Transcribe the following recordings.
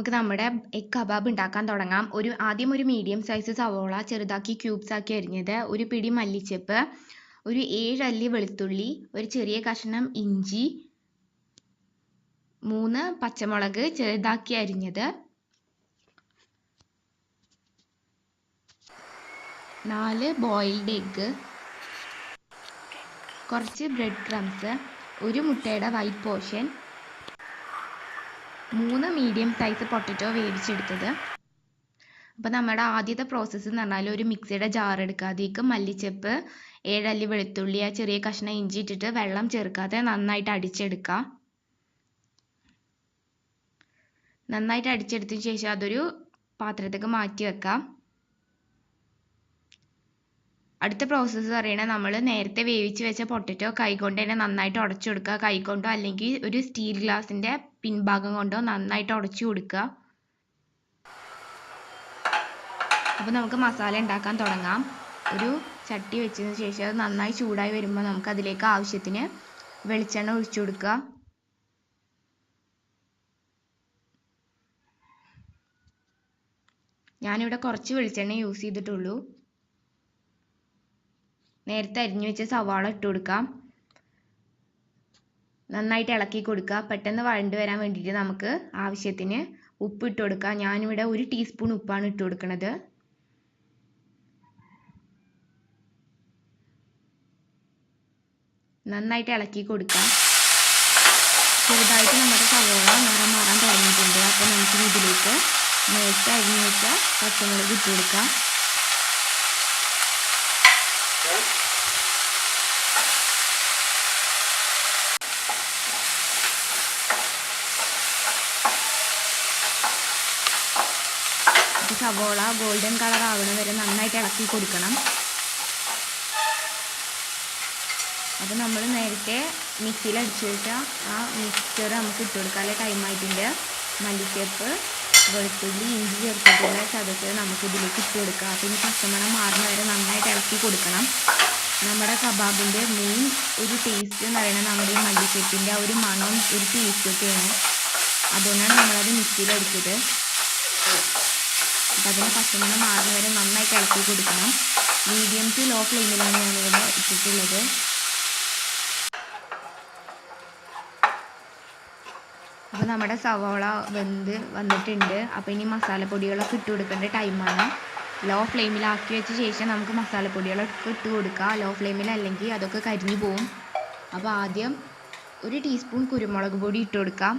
നമുക്ക് നമ്മുടെ egg kebab ഉണ്ടാക്കാൻ തുടങ്ങാം. ആദ്യം ഒരു മീഡിയം സൈസ് സവോള ചെറുതാക്കി ക്യൂബ്സ് ആക്കി അരിഞ്ഞത്, ഒരു പിടി മല്ലിച്ചപ്പ്, ഒരു 7 അല്ലി വെളുത്തുള്ളി, ഒരു ചെറിയ കഷ്ണം ഇഞ്ചി, 3 പച്ചമുളക് ചെറുതാക്കി അരിഞ്ഞത്, 4 ബോയിൽഡ് എഗ്ഗ്, കുറച്ച് ബ്രെഡ് ക്രംസ്, ഒരു മുട്ടയുടെ white portion, 3 medium size potato വേവിച്ചെടുത്തത്. അപ്പോൾ നമ്മുടെ ആദ്യത്തെ പ്രോസസ്സ് എന്ന് പറഞ്ഞാൽ ഒരു മിക്സിയുടെ ജാർ എടുക്കുക, അതിലേക്ക് മല്ലിച്ചപ്പ്, 7 അല്ലി വെളുത്തുള്ളി, ആ ചെറിയ കഷ്ണം ഇഞ്ചി ഇട്ടിട്ട് വെള്ളം ചേർക്കാതെ നന്നായിട്ട് അടിച്ചെടുക്കുക. നന്നായിട്ട് അടിച്ചെടുത്തതിന് ശേഷം അതൊരു പാത്രത്തേക്ക് മാറ്റി വെക്കാം. അടുത്ത പ്രോസസ്സ് പറയുന്നത് നമ്മൾ നേരത്തെ വേവിച്ച് വെച്ച പൊട്ടറ്റോ കൈകൊണ്ട് തന്നെ നന്നായിട്ട് ഉടച്ചു കൊടുക്കുക. കൈകൊണ്ടോ അല്ലെങ്കിൽ ഒരു സ്റ്റീൽ ഗ്ലാസിൻ്റെ പിൻഭാഗം കൊണ്ടോ നന്നായിട്ട് ഉടച്ചു കൊടുക്കുക. അപ്പോൾ നമുക്ക് മസാല ഉണ്ടാക്കാൻ തുടങ്ങാം. ഒരു ചട്ടി വെച്ചതിന് ശേഷം അത് നന്നായി ചൂടായി വരുമ്പോൾ നമുക്ക് അതിലേക്ക് ആവശ്യത്തിന് വെളിച്ചെണ്ണ ഒഴിച്ചു കൊടുക്കുക. ഞാനിവിടെ കുറച്ച് വെളിച്ചെണ്ണ യൂസ് ചെയ്തിട്ടുള്ളൂ. നേരത്തെ അരിഞ്ഞു വെച്ച സവാള ഇട്ട് കൊടുക്കാം. നന്നായിട്ട് ഇളക്കി കൊടുക്കുക. പെട്ടെന്ന് വഴണ്ട് വരാൻ വേണ്ടിയിട്ട് നമുക്ക് ആവശ്യത്തിന് ഉപ്പ് ഇട്ട് കൊടുക്കുക. ഞാനിവിടെ 1 ടീസ്പൂൺ ഉപ്പാണ് ഇട്ട് കൊടുക്കുന്നത്. നന്നായിട്ട് ഇളക്കി കൊടുക്കാം. ചെറുതായിട്ട് നമ്മുടെ സവാള നിറം മാറാൻ തുടങ്ങിയിട്ടുണ്ട്. അപ്പോൾ നമുക്ക് ഇതിലേക്ക് നേരത്തെ അരിഞ്ഞു വെച്ച പച്ചമുളക് ഇട്ട് കൊടുക്കാം. സവോള ഗോൾഡൻ കളർ ആവുന്ന വരെ നന്നായിട്ട് ഇളക്കി കൊടുക്കണം. അപ്പോൾ നമ്മൾ നേരത്തെ മിക്സിയിൽ അടിച്ചു വെച്ച ആ മിക്സ്ചർ നമുക്ക് ഇട്ട് കൊടുക്കാനുള്ള ടൈം ആയിട്ടുണ്ട്. മല്ലിച്ചപ്പ്, വെളുത്തുള്ളി, ഇഞ്ചി ചേർത്തിട്ടുള്ള ചതച്ചത് നമുക്ക് ഇതിലേക്ക് ഇട്ട് കൊടുക്കുക. അപ്പോൾ ഇനി പച്ചമണം മാറുന്ന വരെ നന്നായിട്ട് ഇളക്കി കൊടുക്കണം. നമ്മുടെ കബാബിൻ്റെ മെയിൻ ഒരു ടേസ്റ്റ് എന്ന് പറയുന്നത് നമ്മുടെ ഈ മല്ലിച്ചപ്പിൻ്റെ ആ ഒരു മണവും ഒരു ടേസ്റ്റൊക്കെയാണ്. അതുകൊണ്ടാണ് നമ്മളത് മിക്സിയിൽ അടിച്ചത്. അപ്പോൾ അതിന് പച്ചമണം മാറുന്ന വരെ നന്നായിട്ട് ഇളക്കി കൊടുക്കണം. മീഡിയം ടു ലോ ഫ്ലെയിമിലാണ് ഞാനിവിടെ ഇട്ടിട്ടുള്ളത്. അപ്പോൾ നമ്മുടെ സവാള വെന്ത് വന്നിട്ടുണ്ട്. അപ്പോൾ ഇനി മസാലപ്പൊടികളൊക്കെ ഇട്ട് കൊടുക്കേണ്ട ടൈമാണ്. ലോ ഫ്ലെയിമിലാക്കി വെച്ച ശേഷം നമുക്ക് മസാലപ്പൊടികളൊക്കെ ഇട്ട് കൊടുക്കുക. ലോ ഫ്ലെയിമിലല്ലെങ്കിൽ അതൊക്കെ കരിഞ്ഞു പോവും. അപ്പോൾ ആദ്യം 1 ടീസ്പൂൺ കുരുമുളക് പൊടി ഇട്ട് കൊടുക്കാം.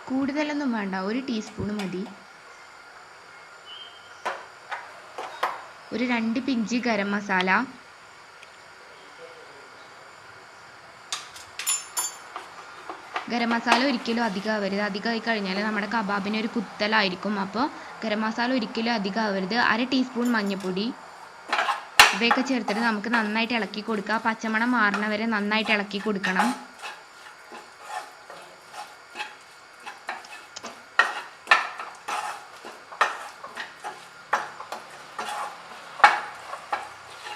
കൂടുതലൊന്നും വേണ്ട, 1 ടീസ്പൂൺ മതി. ഒരു 2 പിഞ്ച് ഗരം മസാല, ഗരം മസാല ഒരിക്കലും അധികം ആവരുത്. അധികമായി കഴിഞ്ഞാൽ നമ്മുടെ കബാബിന് ഒരു കുത്തലായിരിക്കും. അപ്പോൾ ഗരം മസാല ഒരിക്കലും അധികം ആവരുത്. 1/2 ടീസ്പൂൺ മഞ്ഞൾപ്പൊടി, ഇവയൊക്കെ ചേർത്തിട്ട് നമുക്ക് നന്നായിട്ട് ഇളക്കി കൊടുക്കുക. പച്ചമണം മാറുന്ന വരെ നന്നായിട്ട് ഇളക്കി കൊടുക്കണം.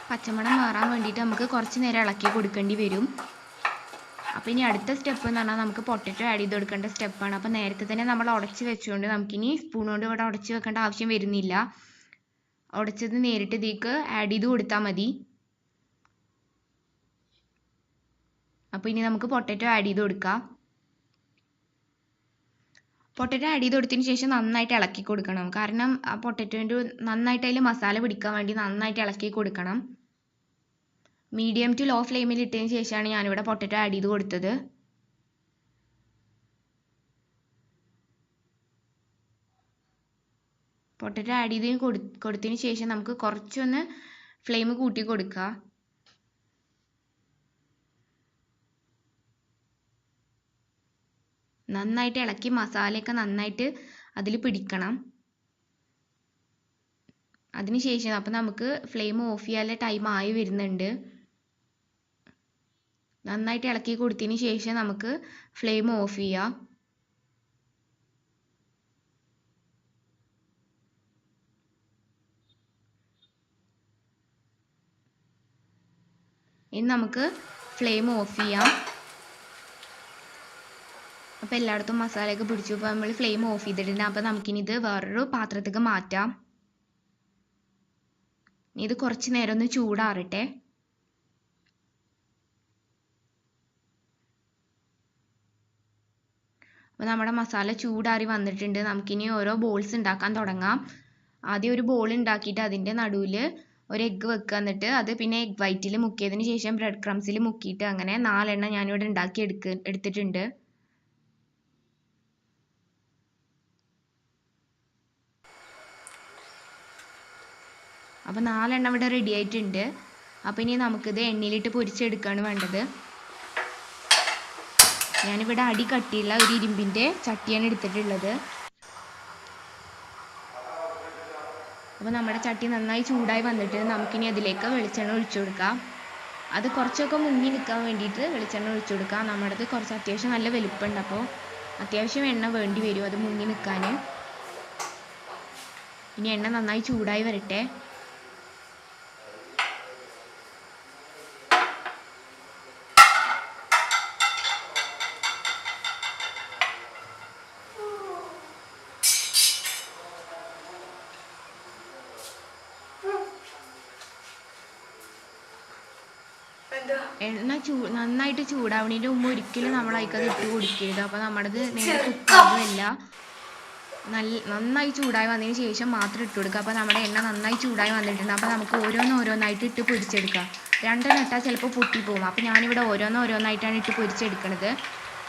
പച്ചമണം മാറാൻ വേണ്ടിയിട്ട് നമുക്ക് കുറച്ച് നേരം ഇളക്കി കൊടുക്കേണ്ടി വരും. അപ്പോൾ ഇനി അടുത്ത സ്റ്റെപ്പ് എന്ന് പറഞ്ഞാൽ നമുക്ക് പൊട്ടറ്റോ ആഡ് ചെയ്ത് കൊടുക്കേണ്ട സ്റ്റെപ്പാണ്. അപ്പോൾ നേരത്തെ തന്നെ നമ്മൾ ഉടച്ച് വെച്ചുകൊണ്ട് നമുക്കിനി സ്പൂൺ കൊണ്ട് ഇവിടെ ഉടച്ച് വെക്കേണ്ട ആവശ്യം വരുന്നില്ല. ഉടച്ചത് നേരിട്ട് ഇതിലേക്ക് ആഡ് ചെയ്ത് കൊടുത്താൽ മതി. അപ്പോൾ ഇനി നമുക്ക് പൊട്ടറ്റോ ആഡ് ചെയ്ത് കൊടുക്കാം. പൊട്ടറ്റോ ആഡ് ചെയ്ത് കൊടുത്തതിന് ശേഷം നന്നായിട്ട് ഇളക്കി കൊടുക്കണം. കാരണം ആ പൊട്ടറ്റോൻ്റെ നന്നായിട്ട് അതിൽ മസാല പിടിക്കാൻ വേണ്ടി നന്നായിട്ട് ഇളക്കി കൊടുക്കണം. മീഡിയം ടു ലോ ഫ്ലെയിമിൽ ഇട്ടതിന് ശേഷമാണ് ഞാനിവിടെ പൊട്ടറ്റോ ആഡ് ചെയ്ത് കൊടുത്തത്. പൊട്ടറ്റോ ആഡ് ചെയ്ത് കൊടുത്തതിന് ശേഷം നമുക്ക് കുറച്ചൊന്ന് ഫ്ലെയിം കൂട്ടി കൊടുക്കുക. നന്നായിട്ട് ഇളക്കി മസാലയൊക്കെ നന്നായിട്ട് അതിൽ പിടിക്കണം. അതിനുശേഷം അപ്പോൾ നമുക്ക് ഫ്ലെയിം ഓഫ് ചെയ്യാനുള്ള ടൈം ആയി വരുന്നുണ്ട്. നന്നായിട്ട് ഇളക്കി കൊടുത്തതിന് ശേഷം നമുക്ക് ഫ്ലെയിം ഓഫ് ചെയ്യാം. ഇനി നമുക്ക് ഫ്ലെയിം ഓഫ് ചെയ്യാം. അപ്പോൾ എല്ലായിടത്തും മസാലയൊക്കെ പിടിച്ചു. ഇപ്പോൾ നമ്മൾ ഫ്ലെയിം ഓഫ് ചെയ്തിട്ടുണ്ട്. അപ്പോൾ നമുക്കിനി ഇത് വേറൊരു പാത്രത്തേക്ക് മാറ്റാം. ഇത് കുറച്ച് നേരം ഒന്ന് ചൂടാറട്ടെ. അപ്പോൾ നമ്മുടെ മസാല ചൂടാറി വന്നിട്ടുണ്ട്. നമുക്കിനി ഓരോ ബോൾസ് ഉണ്ടാക്കാൻ തുടങ്ങാം. ആദ്യം ഒരു ബോൾ ഉണ്ടാക്കിയിട്ട് അതിൻ്റെ നടുവിൽ ഒരു എഗ്ഗ് വെക്കുക. എന്നിട്ട് അത് പിന്നെ എഗ് വൈറ്റിൽ മുക്കിയതിന് ശേഷം ബ്രെഡ് ക്രംസിൽ മുക്കിയിട്ട് അങ്ങനെ 4 എണ്ണം ഞാനിവിടെ ഉണ്ടാക്കി എടുത്തിട്ടുണ്ട്. അപ്പോൾ 4 എണ്ണം ഇവിടെ റെഡി ആയിട്ടുണ്ട്. അപ്പോൾ ഇനി നമുക്കിത് എണ്ണയിലിട്ട് പൊരിച്ചെടുക്കുകയാണ് വേണ്ടത്. ഞാനിവിടെ അടി കട്ടിയുള്ള ഒരു ഇരുമ്പിൻ്റെ ചട്ടിയാണ് എടുത്തിട്ടുള്ളത്. അപ്പോൾ നമ്മുടെ ചട്ടി നന്നായി ചൂടായി വന്നിട്ട് നമുക്കിനി അതിലേക്ക് വെളിച്ചെണ്ണ ഒഴിച്ചു കൊടുക്കാം. അത് കുറച്ചൊക്കെ മുങ്ങി നിൽക്കാൻ വേണ്ടിയിട്ട് വെളിച്ചെണ്ണ ഒഴിച്ചു കൊടുക്കാം. നമ്മുടേത് കുറച്ച് അത്യാവശ്യം നല്ല വലുപ്പമുണ്ട്. അപ്പോൾ അത്യാവശ്യം എണ്ണ വേണ്ടി വരും അത് മുങ്ങി നിൽക്കാൻ. ഇനി എണ്ണ നന്നായി ചൂടായി വരട്ടെ. എണ്ണ നന്നായിട്ട് ചൂടാവണതിൻ്റെ മുമ്പ് ഒരിക്കലും നമ്മൾ അതിക്കത് ഇട്ട് കൊടുക്കരുത്. അപ്പോൾ നമ്മുടേത് നേരെ കുക്കാവുകയല്ല. നന്നായി ചൂടായി വന്നതിന് ശേഷം മാത്രം ഇട്ട് കൊടുക്കുക. അപ്പോൾ നമ്മുടെ എണ്ണ നന്നായി ചൂടായി വന്നിട്ടുണ്ട്. അപ്പോൾ നമുക്ക് ഓരോന്നായിട്ട് ഇട്ട് പൊരിച്ചെടുക്കാം. 2 എണ്ണം ഇട്ടാൽ ചിലപ്പോൾ പൊട്ടിപ്പോകും. അപ്പോൾ ഞാനിവിടെ ഓരോന്നായിട്ടാണ് ഇട്ട് പൊരിച്ചെടുക്കുന്നത്.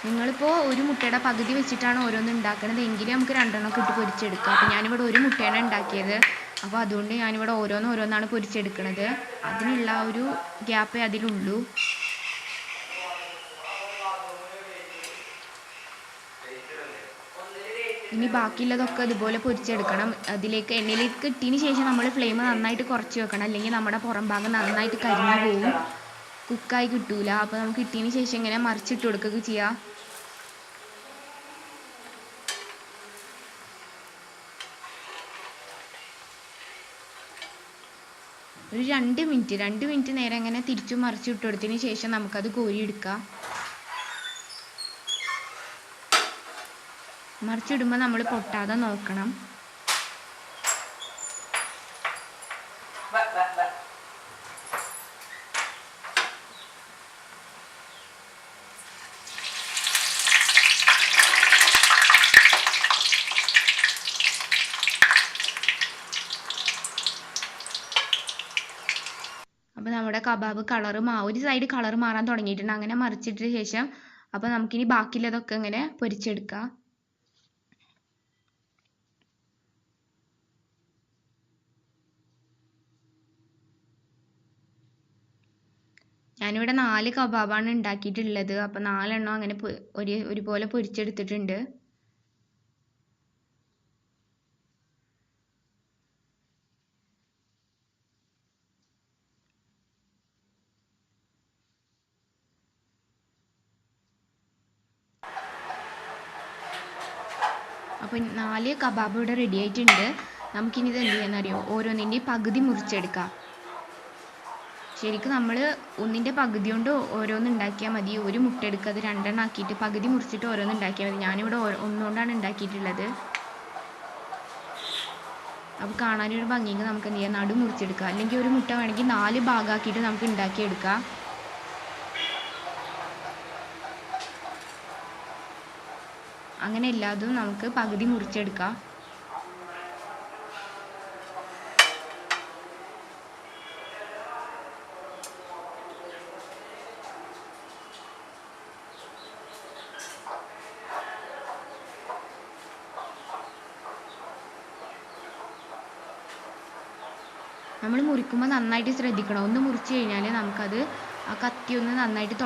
നിങ്ങളിപ്പോൾ ഒരു മുട്ടയുടെ പകുതി വെച്ചിട്ടാണ് ഓരോന്ന് ഉണ്ടാക്കുന്നത് എങ്കിലും നമുക്ക് 2 എണ്ണമൊക്കെ ഇട്ട് പൊരിച്ചെടുക്കാം. അപ്പോൾ ഞാനിവിടെ ഒരു മുട്ടയാണ് ഉണ്ടാക്കിയത്. അപ്പോൾ അതുകൊണ്ട് ഞാനിവിടെ ഓരോന്നാണ് പൊരിച്ചെടുക്കുന്നത്. അതിനുള്ള ഒരു ഗ്യാപ്പേ അതിലുള്ളൂ. ഇനി ബാക്കിയുള്ളതൊക്കെ ഇതുപോലെ പൊരിച്ചെടുക്കണം. അതിലേക്ക് എണ്ണയിലേക്ക് ഇട്ടതിന് ശേഷം നമ്മൾ ഫ്ലെയിം നന്നായിട്ട് കുറച്ച് വെക്കണം. അല്ലെങ്കിൽ നമ്മുടെ പുറം ഭാഗം നന്നായിട്ട് കരിഞ്ഞു പോവും, കുക്കായി കിട്ടൂല. അപ്പോൾ നമുക്ക് ഇട്ടതിന് ശേഷം ഇങ്ങനെ മറിച്ചിട്ട് കൊടുക്കുകയൊക്കെ ചെയ്യാം. ഒരു 2 മിനിറ്റ് നേരം അങ്ങനെ തിരിച്ചും മറിച്ചിട്ട് കൊടുത്തതിന് ശേഷം നമുക്കത് കോരിയെടുക്കാം. മറിച്ചിടുമ്പോൾ നമ്മൾ പൊട്ടാതെ നോക്കണം. അപ്പോൾ നമ്മുടെ കബാബ് ഒരു സൈഡ് കളർ മാറാൻ തുടങ്ങിയിട്ടുണ്ട്. അങ്ങനെ മറിച്ചിട്ട ശേഷം അപ്പോൾ നമുക്കിനി ബാക്കിയുള്ളതൊക്കെ ഇങ്ങനെ പൊരിച്ചെടുക്കാം. ഞാനിവിടെ 4 കബാബാണ് ഉണ്ടാക്കിയിട്ടുള്ളത്. അപ്പോൾ 4 എണ്ണം അങ്ങനെ ഒരുപോലെ പൊരിച്ചെടുത്തിട്ടുണ്ട്. അപ്പോൾ 4 കബാബ് ഇവിടെ റെഡി ആയിട്ടുണ്ട്. നമുക്കിനി ഇത് എന്ത് ചെയ്യാന്നറിയോ, ഓരോന്നിൻ്റെയും പകുതി മുറിച്ചെടുക്കാം. ശരിക്കും നമ്മൾ ഒന്നിൻ്റെ പകുതി കൊണ്ട് ഓരോന്ന് ഉണ്ടാക്കിയാൽ മതി. ഒരു മുട്ട എടുക്കുക, അത് 2 എണ്ണം ആക്കിയിട്ട് പകുതി മുറിച്ചിട്ട് ഓരോന്ന് ഉണ്ടാക്കിയാൽ മതി. ഞാനിവിടെ ഒന്നുകൊണ്ടാണ് ഉണ്ടാക്കിയിട്ടുള്ളത്. അപ്പോൾ കാണാനൊരു ഭംഗിക്ക് നമുക്ക് എന്ത് ചെയ്യാം, നടു മുറിച്ചെടുക്കുക. അല്ലെങ്കിൽ ഒരു മുട്ട വേണമെങ്കിൽ 4 ഭാഗമാക്കിയിട്ട് നമുക്ക് ഉണ്ടാക്കിയെടുക്കാം. അങ്ങനെ എല്ലാതും നമുക്ക് പകുതി മുറിച്ചെടുക്കാം. നമ്മൾ മുറിക്കുമ്പോൾ നന്നായിട്ട് ശ്രദ്ധിക്കണം. ഒന്ന് മുറിച്ച് കഴിഞ്ഞാൽ നമുക്കത് ആ കത്തി ഒന്ന് നന്നായിട്ട്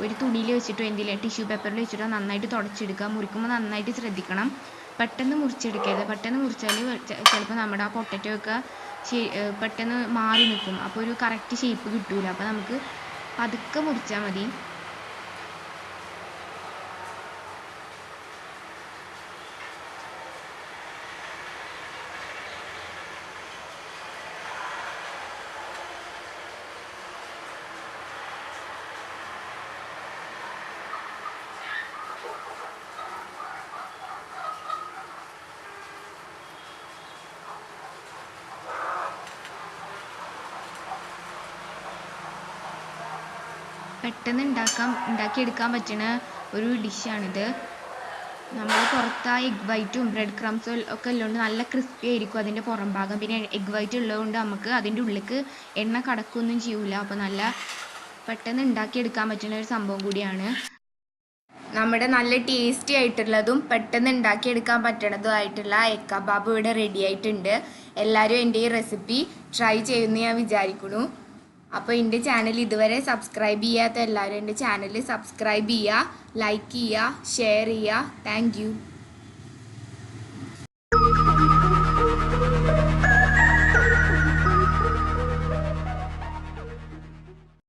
ഒരു തുണിയിൽ വെച്ചിട്ടോ എന്തെങ്കിലും ടിഷ്യൂ പേപ്പറിൽ വെച്ചിട്ടോ നന്നായിട്ട് തുടച്ചെടുക്കുക. മുറിക്കുമ്പോൾ നന്നായിട്ട് ശ്രദ്ധിക്കണം. പെട്ടെന്ന് മുറിച്ചെടുക്കരുത്. പെട്ടെന്ന് മുറിച്ചാൽ ചിലപ്പോൾ നമ്മുടെ ആ പൊട്ടറ്റോ ഒക്കെ പെട്ടെന്ന് മാറി നിൽക്കും. അപ്പോൾ ഒരു കറക്റ്റ് ഷേപ്പ് കിട്ടൂല. അപ്പോൾ നമുക്ക് പതുക്കെ മുറിച്ചാൽ മതി. പെട്ടെന്ന് ഉണ്ടാക്കിയെടുക്കാൻ പറ്റുന്ന ഒരു ഡിഷാണിത്. നമ്മൾ പുറത്ത് ആ എഗ് വൈറ്റും ബ്രെഡ് ക്രംസും ഒക്കെ ഉള്ളതുകൊണ്ട് നല്ല ക്രിസ്പി ആയിരിക്കും അതിൻ്റെ പുറം ഭാഗം. പിന്നെ എഗ് വൈറ്റ് ഉള്ളതുകൊണ്ട് നമുക്ക് അതിൻ്റെ ഉള്ളിലേക്ക് എണ്ണ കടക്കുകയൊന്നും ചെയ്യൂല. അപ്പോൾ നല്ല പെട്ടെന്ന് ഉണ്ടാക്കിയെടുക്കാൻ പറ്റുന്ന ഒരു സംഭവം കൂടിയാണ്. നമ്മുടെ നല്ല ടേസ്റ്റി ആയിട്ടുള്ളതും പെട്ടെന്ന് ഉണ്ടാക്കിയെടുക്കാൻ പറ്റണതുമായിട്ടുള്ള എഗ് കബാബ് ഇവിടെ റെഡി ആയിട്ടുണ്ട്. എല്ലാവരും എൻ്റെ ഈ റെസിപ്പി ട്രൈ ചെയ്യുമെന്ന് ഞാൻ വിചാരിക്കുന്നു. അപ്പോൾ എൻ്റെ ചാനൽ ഇതുവരെ സബ്സ്ക്രൈബ് ചെയ്യാത്ത എല്ലാവരും എൻ്റെ ചാനൽ സബ്സ്ക്രൈബ് ചെയ്യുക, ലൈക്ക് ചെയ്യുക, ഷെയർ ചെയ്യുക. Thank you.